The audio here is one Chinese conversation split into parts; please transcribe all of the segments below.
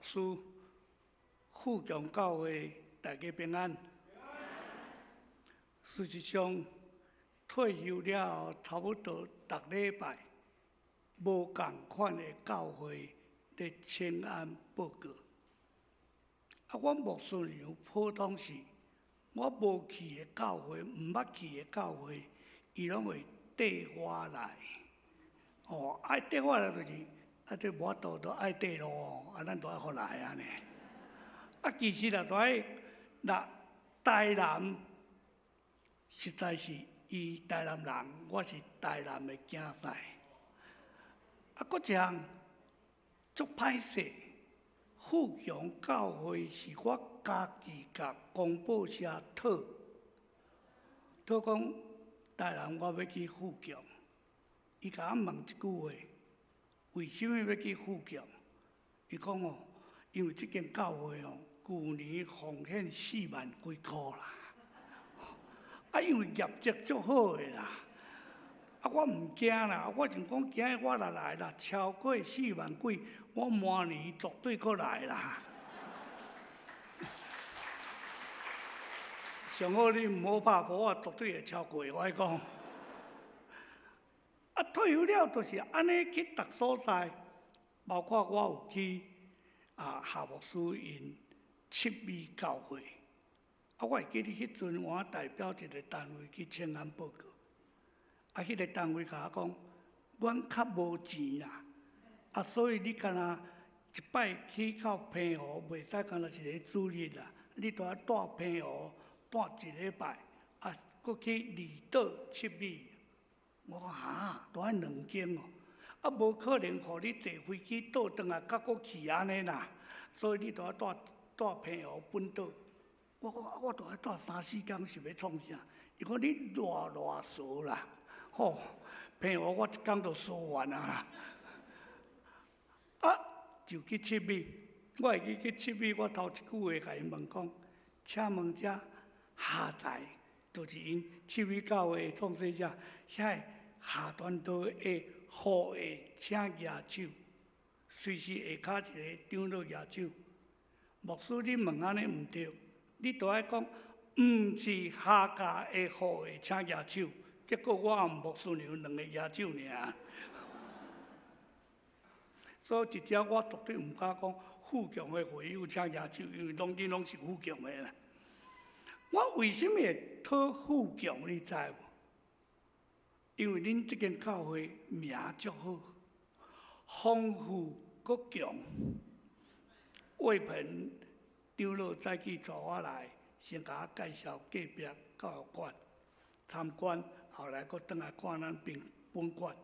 师、富强教会大家平安。事实上，退休了后，差不多逐礼拜，无共款的教会咧请安报告。我牧师娘普通是，我无去的教会，毋捌去的教会，伊拢会缀我来。爱缀我来就是这无法度都爱缀咯，咱都爱互来安尼。其实啦，台南实在是伊台南人，我是台南的囝婿。搁一项足歹势，富强教会是我家己甲公报社讨讲台南我要去富强，伊甲我问一句话：为什么要去富强？伊讲因为这间教会旧年奉献4万几箍啦。因为业绩足好的啦，我唔惊啦，我想讲今日我若来啦，超过4万几，我明年绝对搁来啦。上好你唔好拍破，我绝对会超过。我讲，退休了就是安尼去逐所在，包括我有去夏牧师因7米教会。我会记得迄阵，我代表一个单位去请安报告。迄个单位甲我讲，阮较无钱啦，所以你干那一摆去到平湖，袂使干那一个主日啦，你都要带平湖带1礼拜，搁去离岛7米。我讲都要2间哦，无可能互你坐飞机倒转来，甲搁去安尼啦，所以你都要带平湖本岛。我大概带3、4天是要创啥？伊讲你偌傻啦！骗我1天就说完啊！就去7米，我会记去7米，我头一句话甲因问讲，请问遮下载，就是因7米教会创始者，遐下端岛的好的请举手，随时下骹一个长老举手。牧师，你问安尼毋对。你都爱讲，毋是下家的好的请举手，结果我和牧师娘2个举手尔。所以一条我绝对毋敢讲富强的会友请举手，因为你拢是富强的啦。我为什么会讨富强？你知无？因为恁这间教会名足好，丰富搁强，为凭。长老早起带我来，先甲我介绍隔壁教育馆参观，后来搁转来看咱本馆。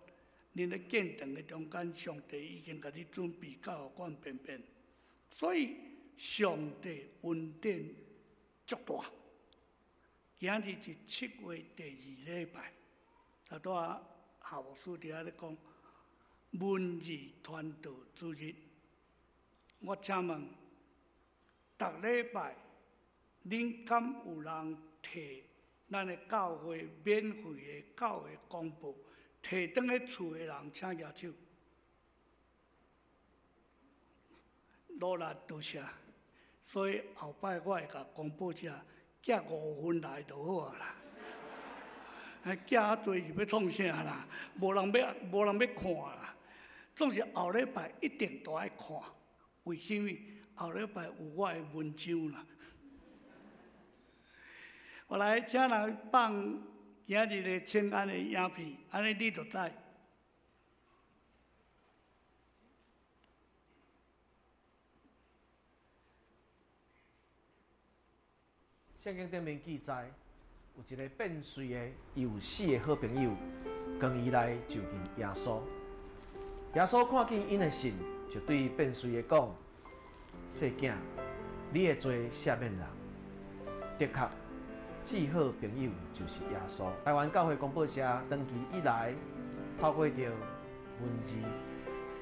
恁咧建堂的中间，上帝已经甲你准备教育馆便便，所以上帝恩典足大。今日是7月第2礼拜，拄夏牧师伫遐咧讲文字传道主日，我请问。逐礼拜，恁敢有人摕咱的教会免费的教会公布，摕转去厝的人请举手？努力多谢。所以后摆我会甲公布者寄5分来就好啊啦。寄多是要创啥啦？无人要看啦。总是后礼拜一定都爱看，为什么？后礼拜有我的文章啦，我来请人放今日的请安的影片，安尼你就知。圣经顶面记载，有一个变碎的又死的好朋友，跟伊来就近耶稣。耶稣看见因的信，就对变碎的讲。细囝，你会做赦免人，的确，最好朋友就是耶稣。台湾教会公报社长期以来，透过着文字，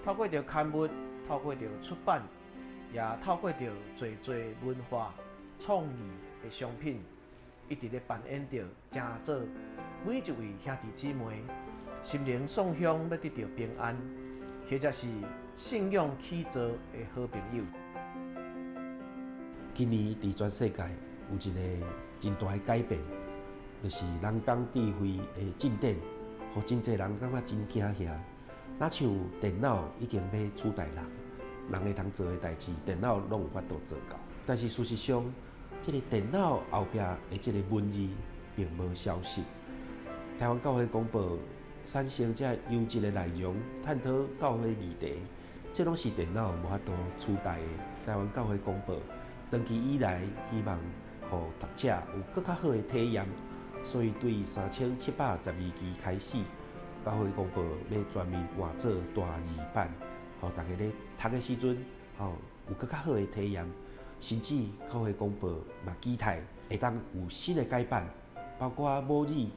透过着刊物，透过着出版，也透过着侪文化创意的商品，一直咧扮演着正做每一位兄弟姊妹心灵送向要得到平安，或者是信仰起造的好朋友。今年伫全世界有一个真大的改变，就是人工智慧的进展，互真侪人感觉真惊吓。若像电脑已经要取代人会通做的代志，电脑拢有法度做到。但是事实上，这个电脑后壁的这个文字并无消失。台湾教会广播产生这优质的内容，探讨教会议题，这拢是电脑无法度取代的。台湾教会广播长期以来希望互读者有更较好的体验，所以对3712期开始，教会广播要全面换做大字版，互大家咧读的时阵，有更较好的体验。甚至教会广播嘛期待会当有新的改版，包括母语。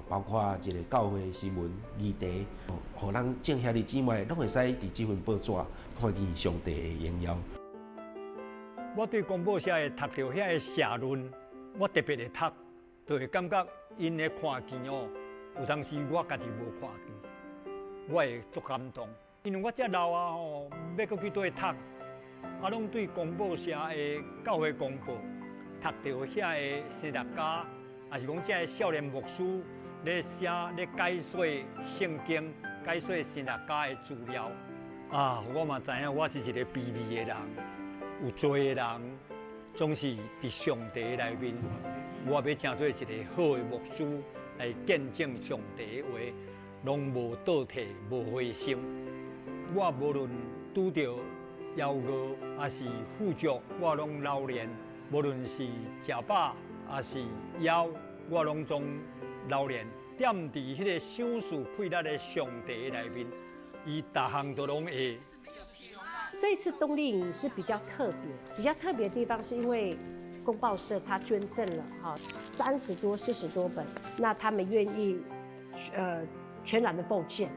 包括一个教会新闻议题，互人正兄弟姊妹拢会使伫这份报纸看见上帝的荣耀。我对广播社会读到遐个社论，我特别会读，就会感觉因的看见哦，有当时我家己无看见，我会足感动。因为我遮老啊吼，要搁去倒读，拢对广播社的教会广播读到遐个神学家。也是讲，这个少年牧师咧写咧解说圣经、解说神学家的资料啊，我嘛知影，我是一个卑微的人，有罪的人，总是伫上帝内面，我要成做一个好的牧师来见证上帝的话，拢无倒退、无灰心。我无论拄着邀约，还是富足，我拢留恋；无论是食饱。也是枵，我拢总留恋踮伫迄个赏赐配搭的上帝内面，伊逐项都拢会。这一次冬令营是比较特别的地方，是因为公报社他捐赠了30多、40多本，那他们愿意全然的奉献，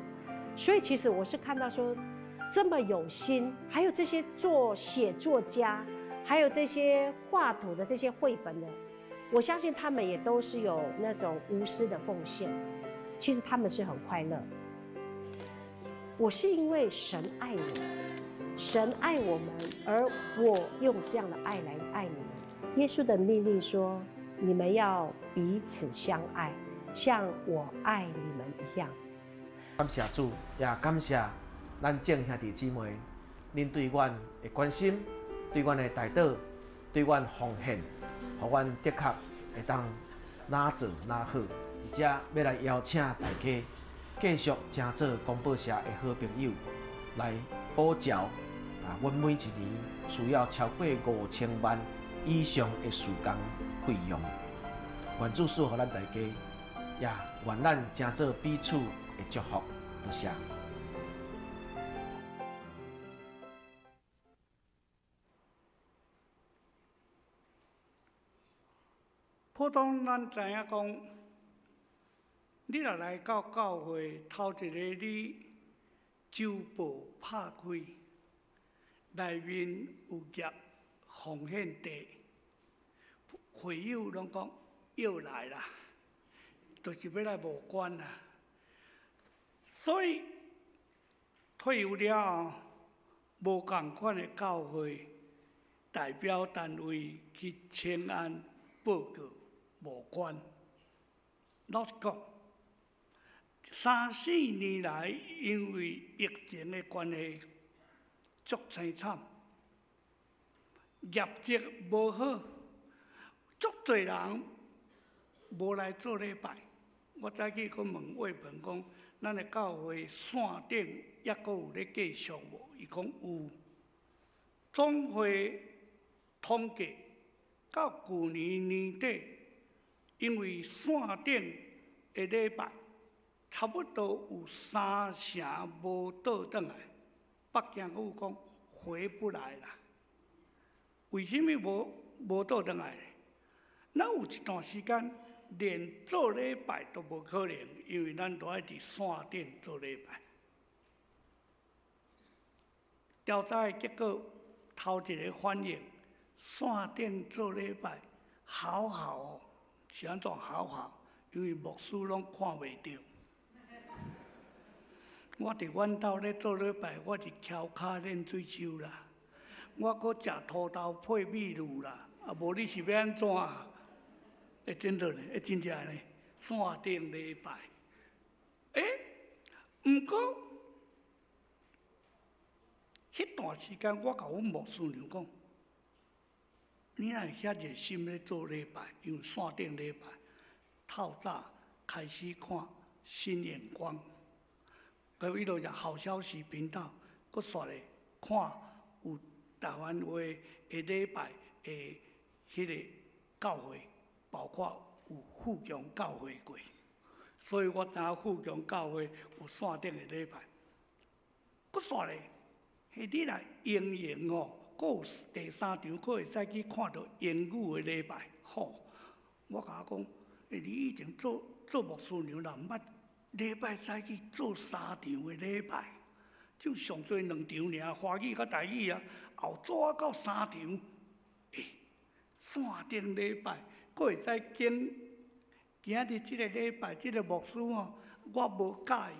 所以其实我是看到说这么有心，还有这些写作家，还有这些画图的这些绘本的。我相信他们也都是有那种无私的奉献，其实他们是很快乐。我是因为神爱我，神爱我们，而我用这样的爱来爱你们。耶稣的命令说：“你们要彼此相爱，像我爱你们一样。”感谢主，也感谢咱众兄弟姊妹，恁对阮的关心，对阮的代祷，对阮奉献。互阮的确会当哪做哪好，而且要来邀请大家继续成做广播社的好朋友，来补缴阮每一年需要超过5000万以上的事工费用。愿主赐予咱大家，也愿咱成做彼此的祝福。多谢。普通咱知影讲，你若来到教会，头一个你周报拍开，内面有业奉献地，会友拢讲又来啦，就是要来募捐啦。所以退休了后，无共款的教会代表单位去请安报告。无关，老实讲，3、4年来，因为疫情的关系，足凄惨，业绩无好，足侪人无来做礼拜。我早起去问魏鹏讲，咱的教会线顶抑阁有咧继续无？伊讲有，总会统计到去年年底。因为线顶的礼拜差不多有3成无倒转来，北京府讲回不来啦。为什么无倒转来？咱有一段时间连做礼拜都无可能，因为咱都爱伫线顶做礼拜。调查的结果，头一个反应，线顶做礼拜好好哦。是安怎好？因为牧师拢看袂到。我伫阮兜咧做礼拜，我是翘骹练水手啦。我搁食土豆配米露啦，啊，无你是要安怎？会真的呢？会真正呢？山顶礼拜，毋过迄段时间，我甲阮牧师娘讲，你若遐热心咧做礼拜，因为山顶礼拜透早开始看新眼光，佮伊就好消息频道，佮煞咧看有台湾话的礼拜的迄个教会，包括有富强教会过，所以我知影富强教会有山顶的礼拜。佮煞咧，迄日来英营哦，佮有第三场，佮会使去看到英语的礼拜。吼，我甲讲，你以前做牧师娘啦，毋捌礼拜使去做3场的礼拜，就上最2场尔，华语甲台语啊，后做啊到3场。山顶礼拜，佫会使见今日即个礼拜，即个牧师哦，我无介意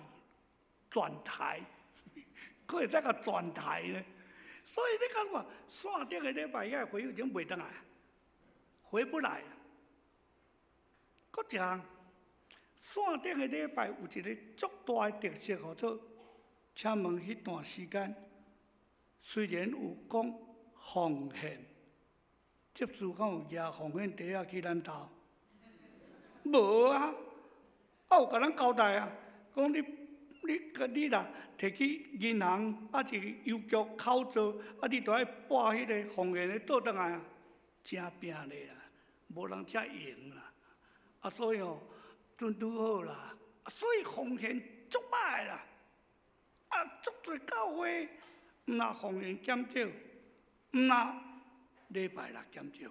转台，佫会使甲转台呢。所以你看看，山顶的礼拜遐回已经袂倒来，回不来。佫一项，山顶的礼拜有一个足大的特色，叫做，请问迄段时间，虽然有讲奉献。接触敢有举奉献袋仔去咱兜？无啊，有甲咱交代啊，讲你啦，摕去银行啊，是邮局口座，啊，你着爱拨迄个奉献的倒转来啊，真拼咧啊，无人遮用啦。啊，所以哦，准拄好啦。啊，所以奉献足歹啦，啊，足侪教会毋若奉献减少，毋若。礼拜六减少，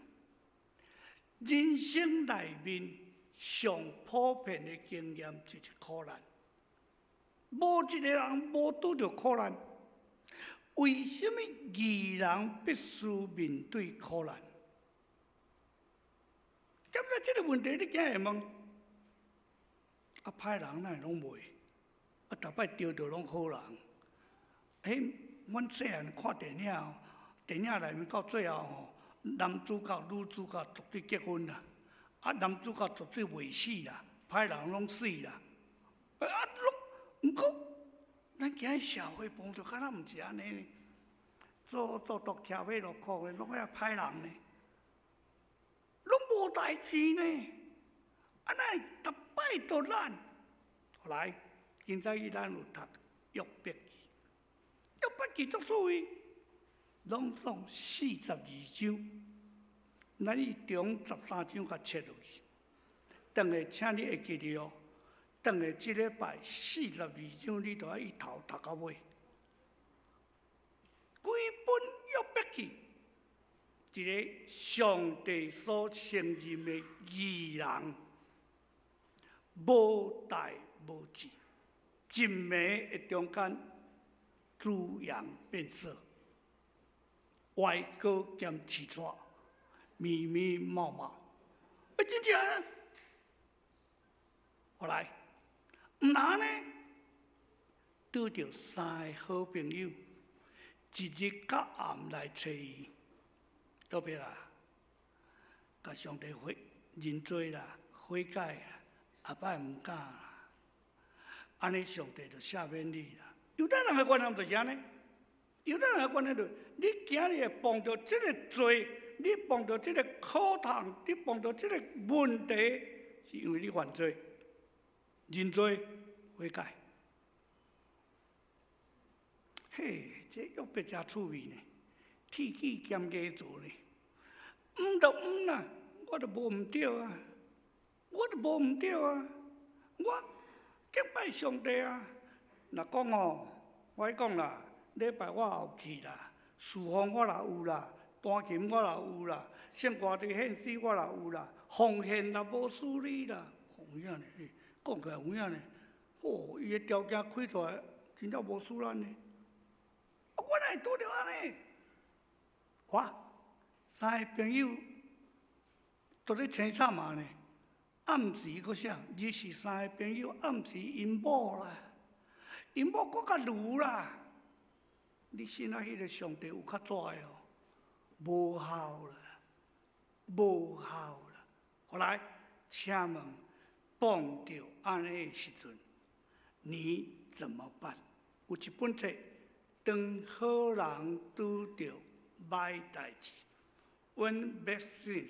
人生内面上普遍的经验就是苦难。无一个人无拄着苦难，为什么义人必须面对苦难？咁咧，这个问题你竟会问？啊，歹人哪会拢袂？啊，逐摆钓着拢好人。阮细汉看电影。电影内面到最后吼，男主角、女主角绝对结婚啦，啊，男主角绝对袂死啦，歹人拢死啦，拢毋过，咱今日社会碰着敢若毋是安尼呢，做骑马落苦的，拢遐歹人呢，拢无代志呢，啊，那逐摆都咱，来，今早咱有读约伯记，约伯记足趣味。拢总42章，咱以中13章甲切落去。等下，请你会记得哦。等下即礼拜42章，你都要一头读到尾。规本约伯记，一个上帝所承认的义人，无代无志，真美的中间，猪羊变色。歪歌兼起错，密密冒冒，真正，后来，毋然呢，拄着3个好朋友，一日到暗来找伊，要别啦，甲上帝认罪啦，悔改啦，后摆毋敢啦，安尼上帝就赦免你啦。犹太人的观念就是安尼。犹太人的观念就是，你今日会碰到这个罪，你碰到这个苦痛，你碰到这个问题，是因为你犯罪，认罪悔改。嘿，这约伯真趣味呢，天气兼艺做呢，就啦，我就无毋对啊，我敬拜上帝啊。若讲哦，我讲啦。礼拜我也有去啦，侍奉我也有啦，弹琴我也有啦，圣歌的献诗我也有啦，奉献也无输你啦，有影呢？讲起来有影呢？哦，伊的条件开出来，真正无输咱呢。我哪会拄着安尼？我3个朋友都咧青惨嘛呢，暗时佫啥？23个朋友暗时因某啦，因某佫较愚啦。你信啊？迄个上帝有较拽哦，无效了，无效了。后来，请问碰到安尼的时阵，你怎么办？有一本册，当好人拄到歹代志 ，When bad things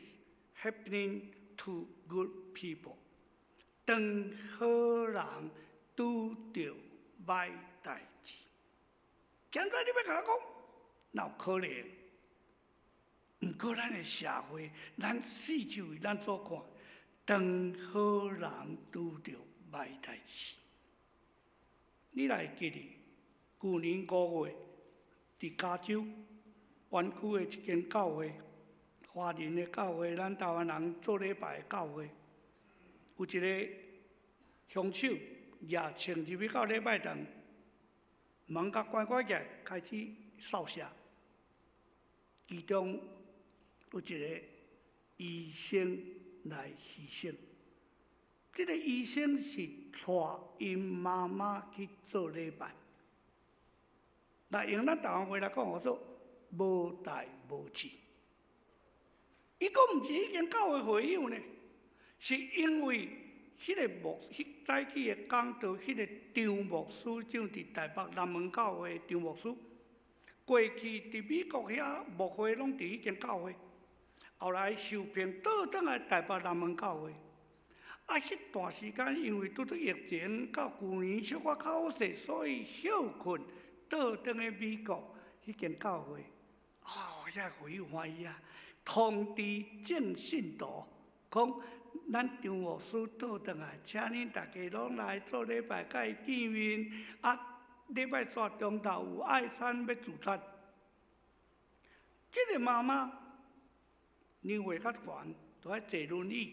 happening to good people， 当好人拄到歹代志，现在你要甲我讲，哪有可能？毋过咱的社会，咱四周围咱所看，当好人拄到歹代志，你来记哩？去年5月，伫加州湾区的一间教会，华人的教会，咱台湾人做礼拜的教会，有一个凶手也穿入去到礼拜堂，门甲关起来，开始扫射，其中有一个医生来牺牲。这个医生是带因妈妈去做礼拜。那用咱台湾话来讲，我说无代无志。伊个毋是迄间教会会友呢，是因为迄个早起的讲道，迄个张牧师长伫台北南门教会张牧师，过去伫美国遐牧会拢伫迄间教会，后来受聘倒转来台北南门教会。迄段时间因为拄到疫情，到去年小可较好势，所以休困。倒转去美国迄间教会，遐会友欢喜啊！通知正信徒，讲咱张牧师倒转来，请恁大家拢来做礼拜，甲伊见面。礼拜煞中昼有爱餐要自餐。这个妈妈年岁较悬，都爱坐轮椅，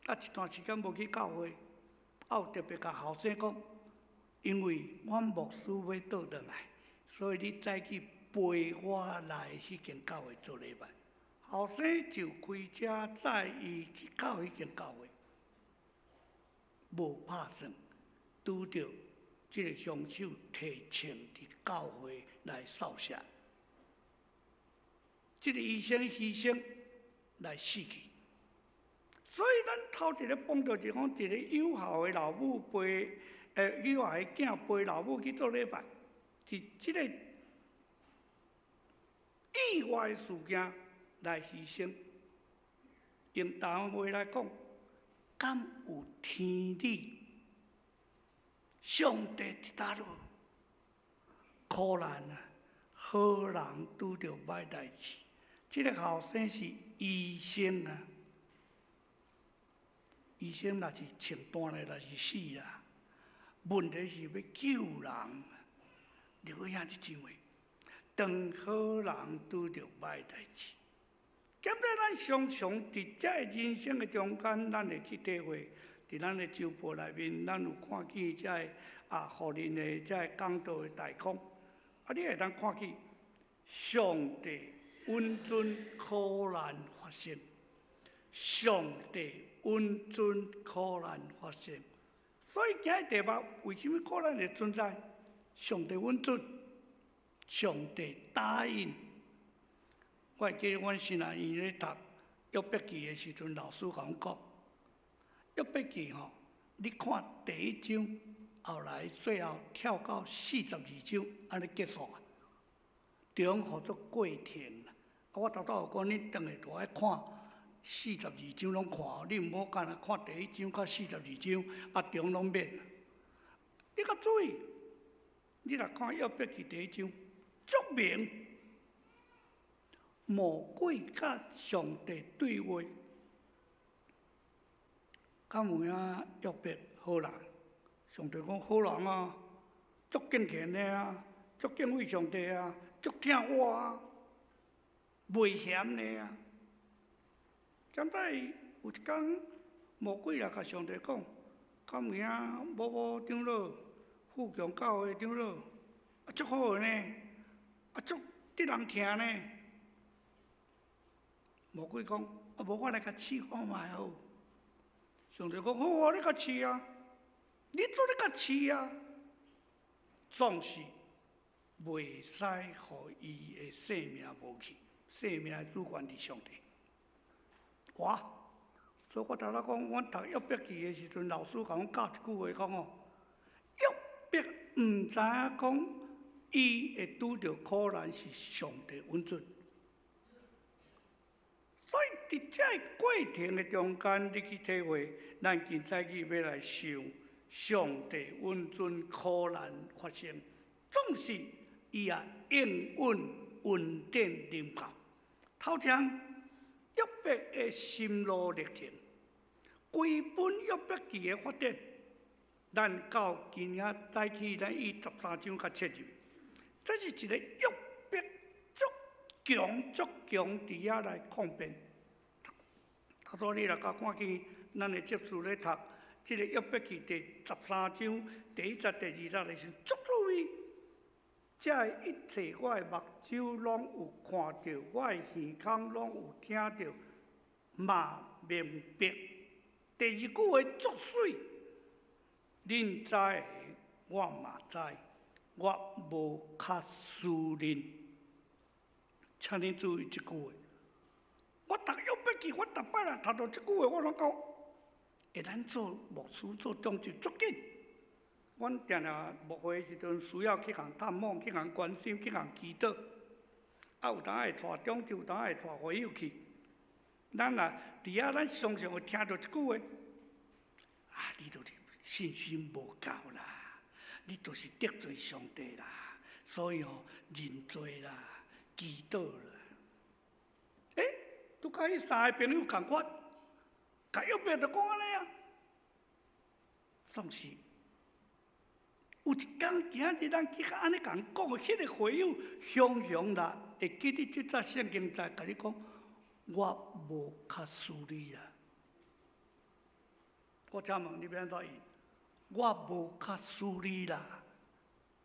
一段时间无去教会，有特别甲后生讲。因为阮牧师要倒转来，所以你早起陪我来迄间教会做礼拜。后生就开车载伊去到迄间教会，无拍算拄着即个凶手提枪伫教会来扫射，即个医生牺牲来死去。所以咱头一个碰到就讲一个有效的老母陪。有效的囝陪老母去做礼拜，是即个意外的事件来牺牲。用台湾话来讲，敢有天理？上帝伫倒落？可难啊！好人拄着歹代志。即个后生是医生啊，医生若是穿单的，若是死啦。问题是要救人，你要遐日怎话？当好人拄着歹代志，兼咧咱常常伫这人生的中间，咱会去体会。伫咱的周报内面，咱有看见这互人的这讲道的大纲，你会当看见上帝允准苦难发生，上帝允准苦难发生。所以今日题目为什么苦难会存在？上帝允准，上帝答应。我会记得阮新南院咧读约伯记的时阵，老师甲阮讲，约伯记吼，你看第一章，后来最后跳到42章，安尼结束啊，中号做过程啦。我头有讲，你当下就爱看。42章拢看，你毋好干那看第一章到42章，中拢免。你较注意，你若看约伯记第一章，足明魔鬼甲上帝对话。敢有影约伯好人？上帝讲好人啊，足敬虔的啊，足敬畏上帝啊，足听我啊，袂嫌的啊。现在有一天，魔鬼来甲上帝讲：“敢有影某某长老、富强教会长老，足好呢，足得人听呢。”魔鬼讲：“无我来甲试看卖好。”上帝讲：“好啊，你甲试啊，你做你甲试啊，总是袂使互伊的性命无去。”生命的主权是上帝。哇！所以我头仔讲，阮读约伯记的时阵，老师甲阮教一句话讲哦，约伯毋知影讲，伊会拄着苦难是上帝允准。所以伫这过程的中间，你去体会，咱今早起要来想，上帝允准苦难发生，总是伊也应允稳定临到。头前约伯的心路历程，规本约伯记的发展，咱到今仔早起，咱以13章较切入，这是一个约伯足强伫遐来抗辩。所以你若甲看见咱的接触咧读，这个约伯记第13章第1节、第2节的时，足注意，这一切我的目睭拢有看到，我的耳孔拢有听到，嘛明白。第二句话足水，恁知的我嘛知，我无较输恁。请恁注意这句话。我读约伯记，我逐摆来读到这句话，我拢讲，会咱做牧师做长就足紧。阮定定牧会的时阵，需要去共探访，去共关心，去共祈祷。啊，有当会带长就，有当会带会友去。咱啊，伫遐咱常常会听到一句话，啊，你就是信心无够啦，你就是得罪上帝啦，所以哦，认罪啦，祈祷啦。拄甲迄三个朋友共款，甲约伯就讲安尼啊。总是有一天，今日咱去安尼共讲，迄个会友雄雄啦，会记得即节圣经在甲你讲，我无较输你啊。我请问你要安怎译？我无较输你啦。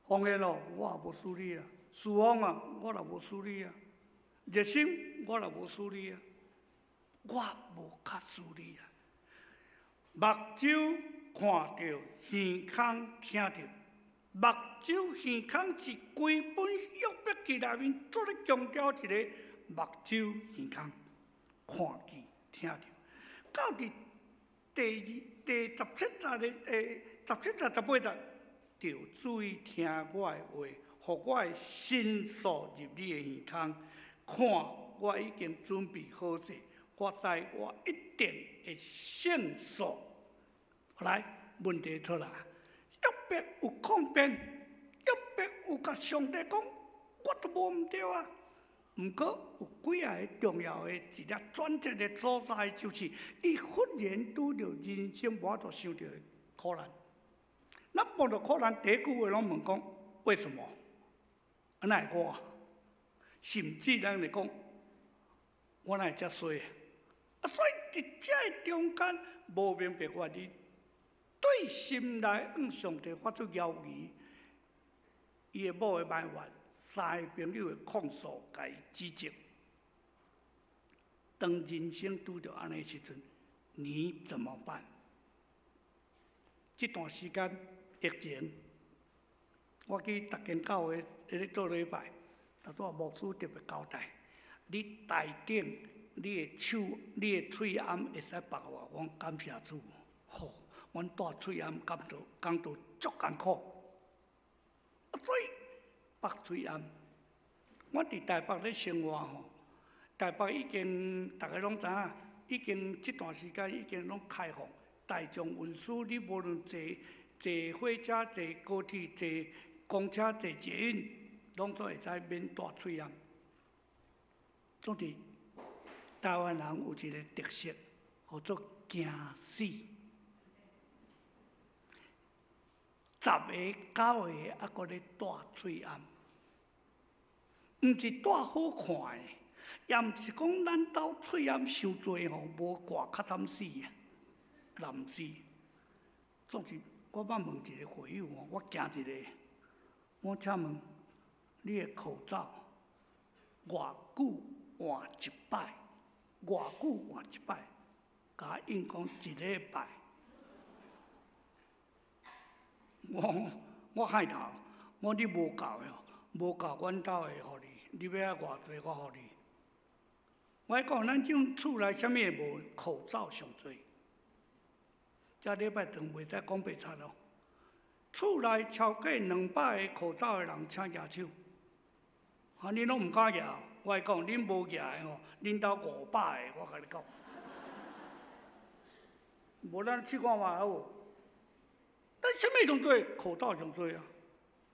方言哦，我也无输你啊。思方啊，我也无输你啊。热心，我也无输你啊。我无较输你啊！目睭看到，耳孔听到，目睭、耳孔是规本约伯记内面做咧强调一个目睭、耳孔看见、听到。到伫第17节的17节、18节，就注意听我的话，互我的心锁入你的耳孔，看我已经准备好势。我知我一定会胜诉。来，问题出来，约伯有抗辩，约伯有甲上帝讲，我都无毋对啊。毋过有几个重要的一粒转折的所在，就是伊忽然拄着人生无法度想到的苦难。咱碰到苦难，第一句话拢问讲为什么？安那会我？甚至咱来讲，我哪会遮衰？啊，所以伫这个中间无明白原理，对心内向上帝发出邀疑，伊的某的埋怨，三个朋友的控诉，甲伊指责。当人生拄着安尼时阵，你怎么办？这段时间疫情，我去逐间教会咧做礼拜，头拄牧师特别交代，你台顶。你的手、你的喙暗会使绑我，我感谢主。吼，阮带喙暗感到足艰苦。所以绑喙暗，我伫台北咧生活吼，台北已经大家拢知影，已经这段时间已经拢开放，大众运输你无论坐火车、坐高铁、坐公车、坐捷运，拢都会使免带喙暗。总之。台湾人有一个特色，叫做惊死。10个9个还搁咧带喙暗，毋是带好看的，也毋是讲咱兜喙暗伤济吼，无挂较惨死啊，难死。总之，我捌问一个会友哦，我惊一个，我请问你的口罩偌久换一摆？偌久换一摆？甲应讲1礼拜。我害头，我你无够哟，无够阮兜会互你，你要偌济我互你。我讲咱种厝内啥物也无，口罩上多。这礼拜堂袂使讲白贼咯。厝内超过200个口罩的人，请举手。啊，恁拢毋敢举，我讲恁无举的吼，恁兜500个，我甲你讲。无咱试看嘛好无？但啥物上多？口罩上多啊！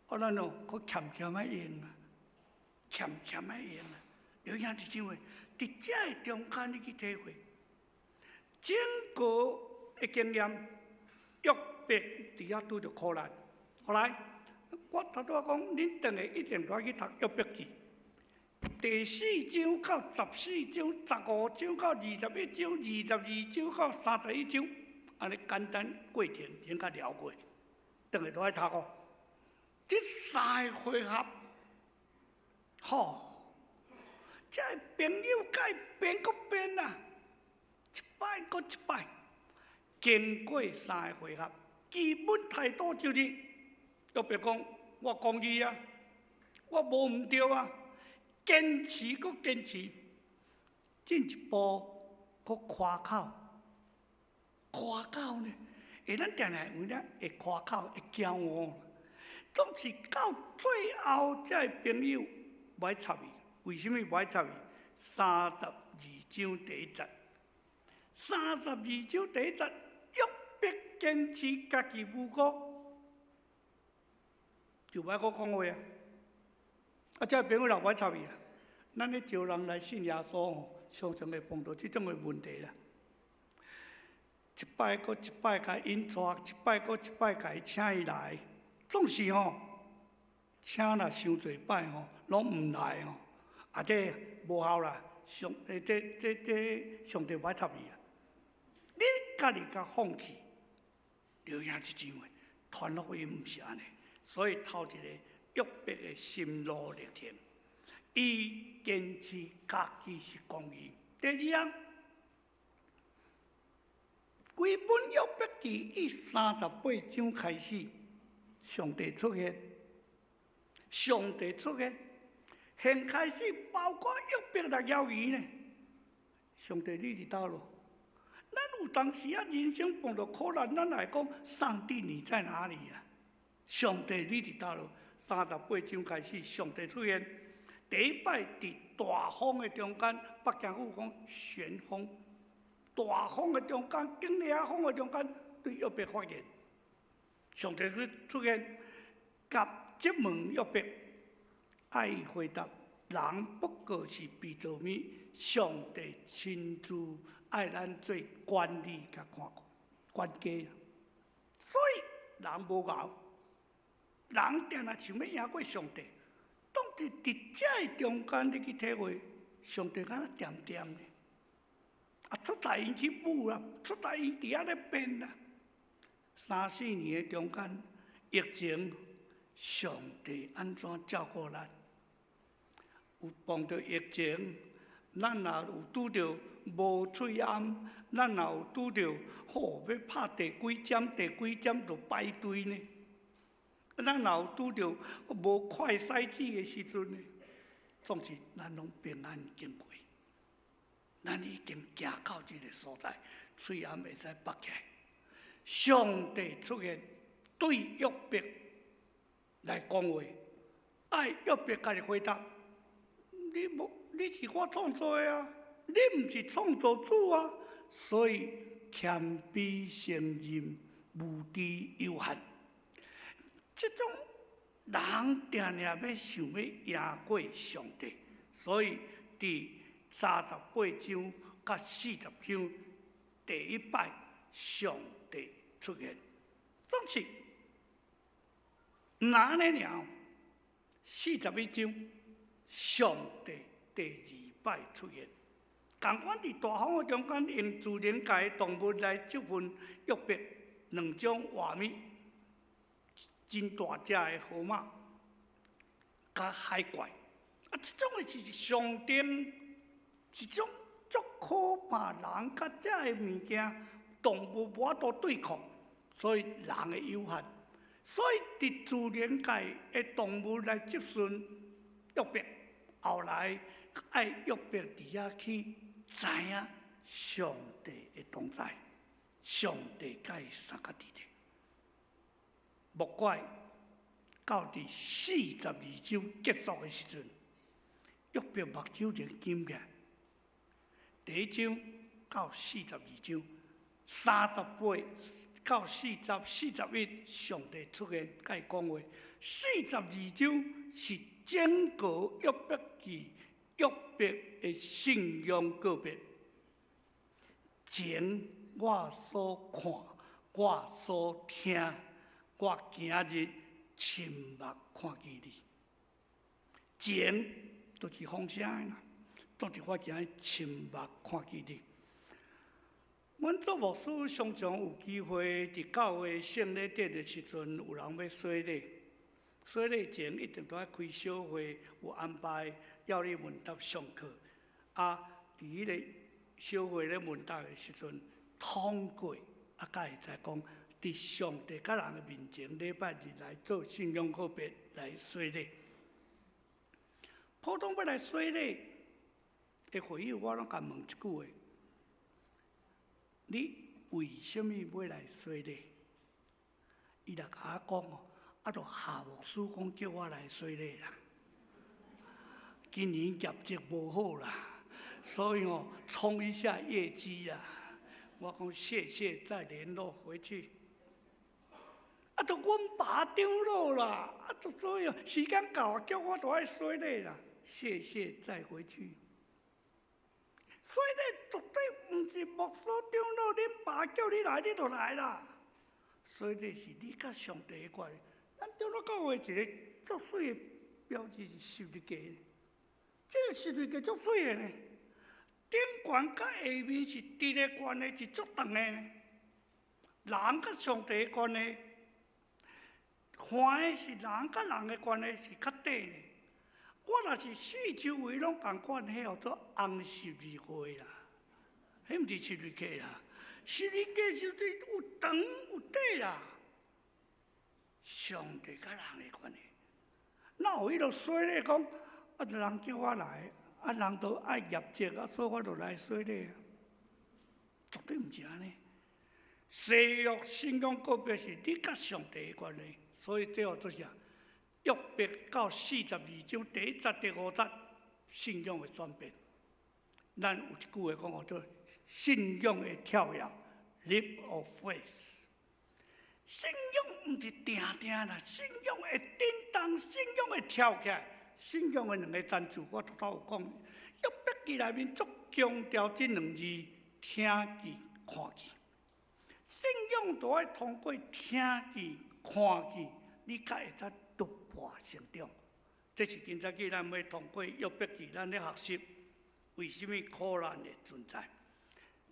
啊，咱哦，佫欠欠啊用啊，欠欠啊用啊。有影是怎话？伫这中间你去体会，整个的经验，约伯伫遐拄着苦难。后来，我头拄仔讲，恁等下一定要去读约伯记，第4章到14章，15章到21章，22章到31章，安尼简单过程先甲聊过，等下都爱读哦。这3个回合，吼，这朋友改变个变啊，一摆搁一摆，经过3个回合，基本态度就是，约伯讲，我公义啊，我无毋对啊，坚持搁坚持，进一步搁夸口，夸口呢，下咱定定有咧会夸口会骄傲。总是到最后，这朋友不爱插伊，为什么不爱插伊？32章第1节，32章第1节，约伯坚持家己无辜，就不爱搁讲话啊！啊，这朋友也不爱插伊啊！咱咧招人来信耶稣吼，常常会碰到这种的问题啦。一摆搁一摆甲引带，一摆搁一摆甲伊请伊来。总是吼，请啦伤侪摆吼，拢毋来吼，啊这无效啦，上上帝歹插伊啊！你家己甲放弃，就影是怎话？传福音毋是安尼，所以头一个约伯的心路历程，伊坚持家己是公义。第2项，规本约伯记以38章开始。上帝出现，上帝出现，现开始包括约伯来邀伊呢。上帝你伫倒咯？咱有当时啊，人生碰到苦难，咱来讲，上帝你在哪里啊？上帝你伫倒咯？38章开始，上帝出现，第一摆伫大风的中间，北京府讲旋风，大风的中间，经历风的中间，对约伯发言。上帝出现，甲质问约伯，爱回答：人不过是被造物，上帝亲自爱咱做管理甲管家。所以人无熬，人定定想要赢过上帝。当伫这中间，你去体会，上帝敢若点点呢？啊，出大因去舞啦，出大因伫遐咧变啦。3、4年的中间，疫情，上帝安怎照顾咱？有碰到疫情，咱也有拄着无喙暗，咱也有拄着吼要拍第几针就排队呢？咱也有拄着无快筛子的时阵呢？总是咱拢平安经过，咱已经行到这个所在，喙暗会使拔起来。上帝出现，对约伯来讲话，爱约伯家己回答：你是我创造的啊，你毋是创造主啊，所以谦卑承认，无知有限。这种人定定要想要赢过上帝，所以第38章甲40章第一摆上帝出现，总是哪呢了？41章上帝第2摆出现，同款伫大风的中间，用自然界的动物来质问约伯2种画面：真大只的河马，甲海怪。啊，这种的是上天一种足可怕人甲这的物件。动物无法度对抗，所以人的有限，所以伫自然界的动物来质询约伯，后来爱约伯伫遐去知影上帝的同在，上帝甲伊三甲伫咧。莫怪到第42周结束的时阵，约伯目睭就金起来。第一章到42章，38到41，上帝出现，甲伊讲话。42章是整个约伯记，约伯的信仰告别。前我所看，我所听，我今日亲目看见你。前就是风声啦，都是我今日亲目看见你。阮做牧师常常有机会伫教会圣礼典的时阵，有人要洗礼。洗礼前一定都要开小会，有安排要你问答上课。啊，伫迄个小会咧问答的时阵，通过才会知讲，伫上帝甲人的面前，礼拜日来做信仰告别来洗礼。普通要来洗礼的会友，我拢甲问一句话：你为什么要来洗礼？伊就甲我讲哦。就夏牧师讲叫我来洗礼啦。今年业绩无好啦，所以冲一下业绩啦。我讲谢谢，再联络回去。就阮爸长老啦，就所以时间到叫我就爱洗礼啦。谢谢，再回去。洗礼绝对唔是牧师长老恁爸叫你来，你就来啦。洗礼是你甲上帝的关系。咱长老教会一个足水的标志是十字架，这个十字架足水的呢。顶悬甲下面是直的关系，是足长的呢。人甲上帝的关系，看的是人甲人的关系是较短的。我若是四周围拢共款，迄叫做红十字会啦，迄毋是十字架啦。十字架就是有长有短啦。上帝甲人的关系，哪有迄落洗礼讲，人叫我来，人都爱业绩，所以我就来洗礼啊，绝对毋是安尼。西约信仰告别是你甲上帝的关系，所以最后就是约伯到42章第1节第5节，信仰的转变。咱有一句话讲叫做信仰的跳跃 ，leap of faith。信仰毋是定定啦，信仰会震动，信仰会跳起来。信仰的两个单词，我头有讲，约伯记内面足强调这两字：听见、看见。信仰都要通过听见、看见，你才会当突破成长。这是今早起咱要通过约伯记，咱咧学习为什么苦难会存在。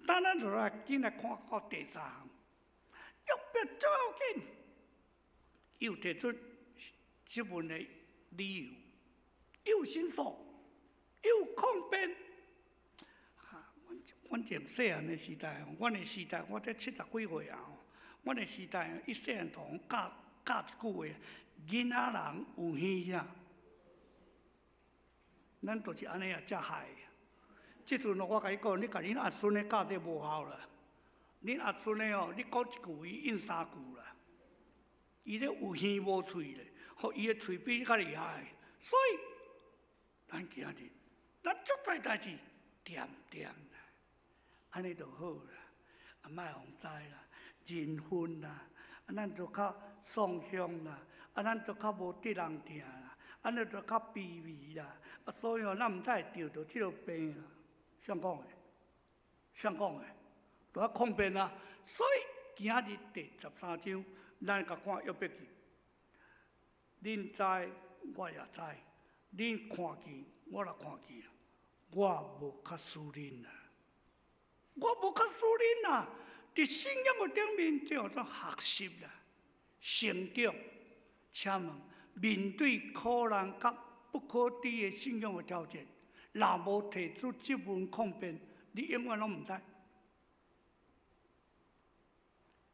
当咱就来紧来看到第3项。约伯最要紧，又提出这份的理由，又申诉，又抗辩。阮从细汉的时代，阮的时代，我在70几岁啊，阮的时代，伊细汉同教一句话：囡仔人有耳啊，咱就是安尼啊，才害。即阵我甲你讲，你甲恁阿孙的教这无效啦。恁阿孙的你讲一句，伊应3句啦。伊咧有耳无喙咧，伊的喙比你较厉害。所以，咱今日，咱足多代志点点啦，安尼就好啦。莫互知啦，认分啦，咱就较丧香啦，咱就较无得人疼啦，咱就较卑微啦。所以咱毋知会得到即落病啦。谁讲的？谁讲的？都要抗辩啊！所以今日第13章，咱甲看约伯记。恁知，我也知；恁看见，我也看见。我无较输恁啦，我无较输恁啦。伫信仰的顶面，叫做学习啦、成长。请问，面对苦难甲不可知的信仰的挑战，若无提出这份抗辩，你永远拢毋知。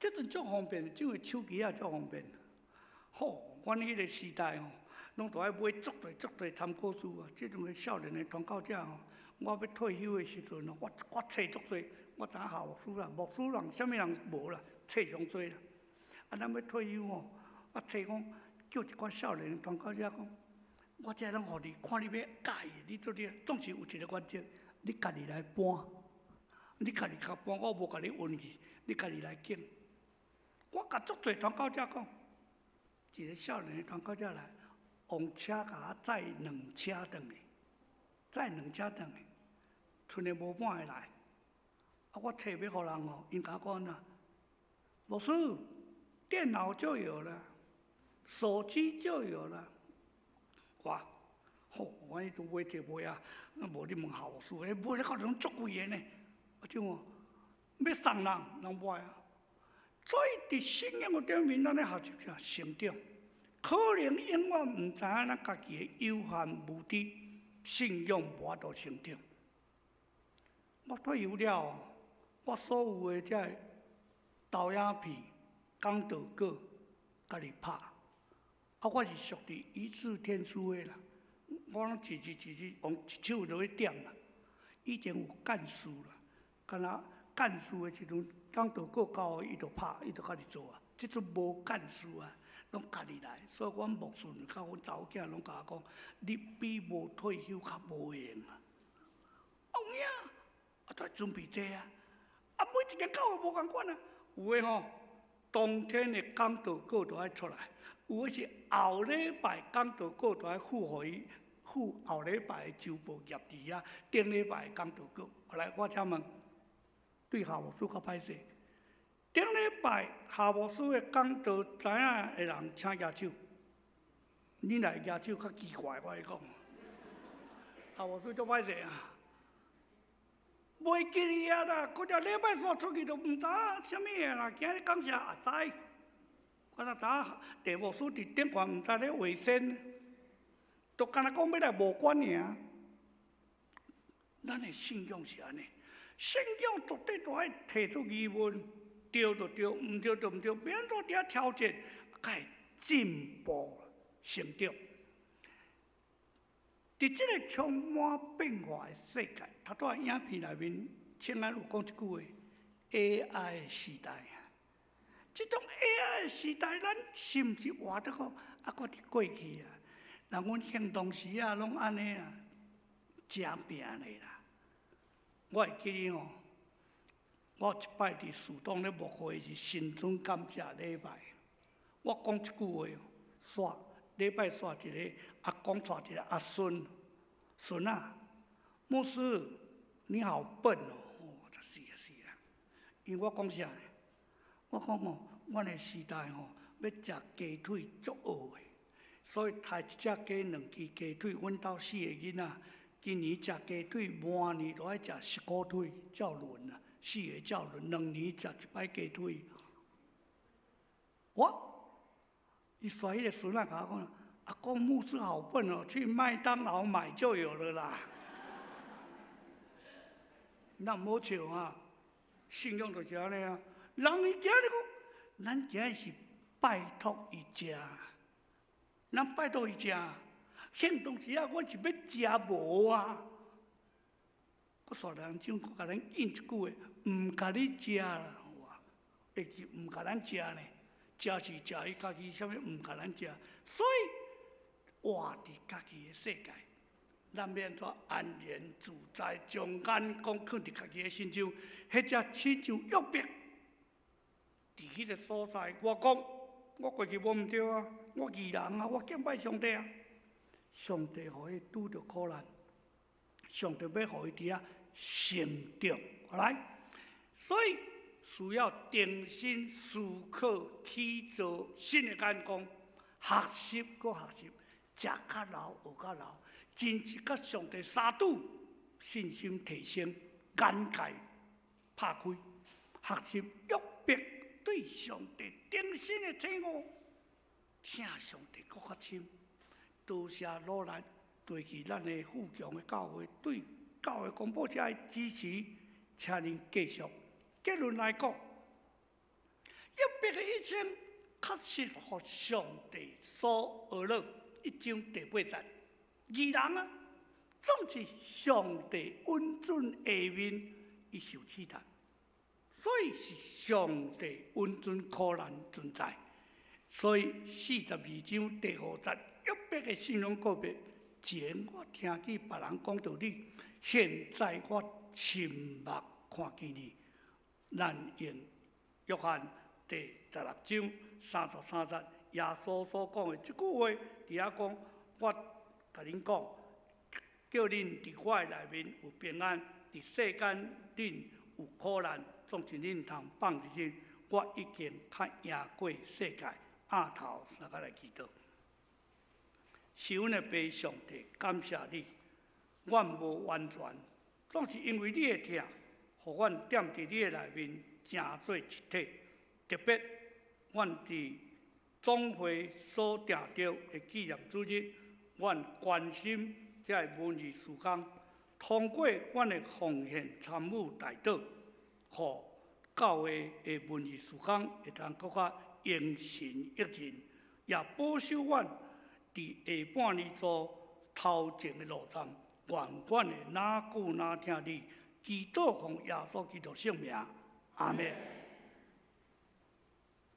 这阵足方便，这个手机啊足方便。吼，阮迄个时代吼，拢都爱买足多参考书啊。这种个少年的传教者吼，我要退休的时阵，我册足多，我知影校牧师啦，牧师人啥物人无啦，册上多啦。啊，咱要退休吼，我册讲叫一寡少年传教者讲，我这拢互你看你要介意，你做你总是有一个原则，你家己来搬，你家己甲搬，我无甲你运去，你家己来拣。我甲足侪传教者讲，一个少年传教者来，用车甲我载2车转去，载2车转去，剩的无半个来。啊，我册要互人哦，因甲我讲呐，老师，电脑就有了，手机就有了，哇！吼，我迄阵买摕买啊，无你问校书，买咧个人足贵个呢，啊种哦，要送人买啊。所以伫信仰顶面，咱咧学习啥成长，可能永远毋知影咱家己的有限无知，信仰无法度成长。我退休了，我所有的这导演片、讲道稿，家己拍。啊，我是属于一字天书的啦，我拢字用一手落去点啦。以前有干事啦，敢若干事的时阵，讲道稿交伊就拍，伊就家己做啊。即阵无干事啊，拢家己来。所以阮牧师甲阮查某囝拢甲我讲，你比无退休较无用啊。有影，啊，都准备这啊。啊，每一间教会无共款啊，有诶吼，当天的讲道稿就爱出来。有的是后礼拜讲道稿就爱附互伊，附后礼拜的周报业伫遐，顶礼拜讲道稿。后来我请问，对校牧师较歹势。顶礼拜校牧师的讲道，知影的人请举手，你来举手较奇怪，我跟你讲，校牧师足歹势啊！袂记哩啊啦，嗰只礼拜三出去都毋知影啥物个啦，今日讲啥也知。我若知影地牧师伫顶悬毋知咧卫生，都干那讲要来无管尔。咱的信仰是安尼，信仰绝对都爱提出疑问，对就对，毋对就毋对，免做伫遐挑战，该进步成长。伫即个充满变化的世界，头拄仔影片内面，请安有讲一句话 ：AI 的时代啊！即种 AI 的时代，咱是毋是活得个啊？搁伫过去啊？人阮行动时啊，拢安尼啊，真拼嘞啦！我会记哩吼，我一摆伫树洞咧牧会是新春感谢礼拜，我讲一句话哦，礼拜煞一个阿公带一个阿孙，孙啊，牧师你好笨哦，我说是啊是啊，因为我讲啥？我讲吼，阮的时代吼，要食鸡腿足饿的，所以杀一只鸡2支鸡腿，阮兜4个囡仔，今年食鸡腿，明年就爱食10股腿，照轮啊，4个照轮，2年食1摆鸡腿。伊甩迄个孙仔甲我讲，阿公牧师好笨哦，去麦当劳买就有了啦。那唔好笑啊！信仰就是安尼啊。人伊今日讲，咱今日是拜托伊食，咱拜托伊食。行动时啊，阮是要食无啊。我煞人种甲咱应一句话，毋甲你食啦，会是毋甲咱食呢？食是食伊家己，啥物毋甲咱食，所以活伫家己的世界，咱免怎安然自在，将眼光放伫家己的身上，迄只亲像约伯，伫迄个所在，我讲我过去无毋对啊，我义人啊，我敬拜上帝啊，上帝互伊拄着苦难，上帝要互伊伫遐成长，来，所以。需要定心思考，起造新的眼光，学习搁学习，食较老学较老，真是甲上帝相拄，信心提升，眼界拍开，学习约伯对上帝定心的称呼，听上帝搁较深，多谢努力，对其咱的富强的教会，对教会广播社的支持，请您继续。结论来讲，约伯的一生确实互上帝所娱乐，1章第8节。义人啊，总是上帝恩准下面，伊受试探，所以是上帝恩准苦难存在。所以42章第5节，约伯的信仰告别。前我听见别人讲道理，现在我亲目看见你。咱用约翰第16章33节，耶稣所讲的这句话，伫遐讲，我甲恁讲，叫恁伫我的内面有平安，伫世间恁有苦难，总是恁通放心。我已经较赢过世界。压头三个来祈祷。是阮的爸上帝，感谢你，阮无完全，总是因为你的疼，互阮踮伫你的内面，成做一体。特别，阮伫总会所定着的纪念主日，阮关心这文艺事工，通过阮的奉献参与代祷，互教会的文艺事工会通更较应神益人，也保守阮伫下半年初头前的路上，远远的哪久哪听你，祈祷奉耶稣基督圣名，阿门。